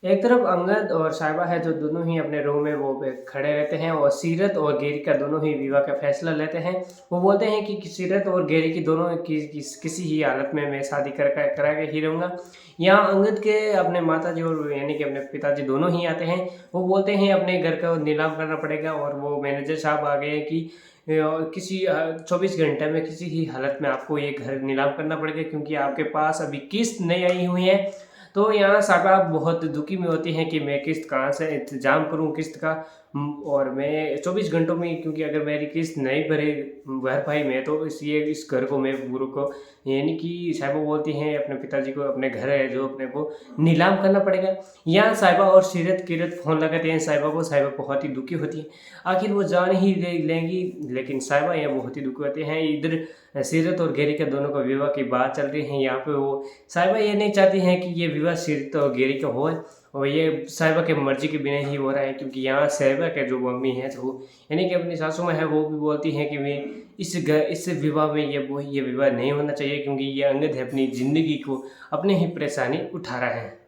एक तरफ अंगद और साहिबा है जो दोनों ही अपने रूम में वो खड़े रहते हैं और सीरत और गेरी का दोनों ही विवाह का फैसला लेते हैं। वो बोलते हैं कि सीरत और गेरी की दोनों किसी ही हालत में मैं शादी करा के ही रहूँगा। यहाँ अंगद के अपने माताजी और यानी कि अपने पिताजी दोनों ही आते हैं। वो बोलते हैं अपने घर का नीलाम करना पड़ेगा और वो मैनेजर साहब आ गए हैं कि किसी 24 घंटे में किसी ही हालत में आपको ये घर नीलाम करना पड़ेगा क्योंकि आपके पास अभी किस्त नहीं आई हुई है। तो यहाँ साहबा बहुत दुखी में होती हैं कि मैं किस्त कहाँ से इंतजाम करूँ किस्त का। और मैं 24 घंटों में, क्योंकि अगर मेरी किस्त नहीं भर पाई मैं तो इस घर को मैं पूरे को यानी कि साहिबा बोलती हैं अपने पिताजी को अपने घर है जो अपने को नीलाम करना पड़ेगा। यहाँ साहिबा और सीरत किरत फ़ोन लगाते हैं साहिबा को। साहिबा बहुत ही दुखी होती है, आखिर वो जान ही लेंगी, लेकिन साहिबा यहाँ बहुत ही दुखी होते हैं। इधर सीरत और गेरी का दोनों का विवाह की बात चल रही है। यहाँ पे वो साहिबा ये नहीं चाहती हैं कि ये विवाह सीरत और गेरी का हो और ये साहिबा के मर्जी के बिना ही हो रहा है, क्योंकि यहाँ साहिबा के जो मम्मी हैं तो यानी कि अपनी सासू माँ है वो भी बोलती हैं कि वे इस विवाह में ये विवाह नहीं होना चाहिए क्योंकि ये अंगद है अपनी ज़िंदगी को अपने ही परेशानी उठा रहा है।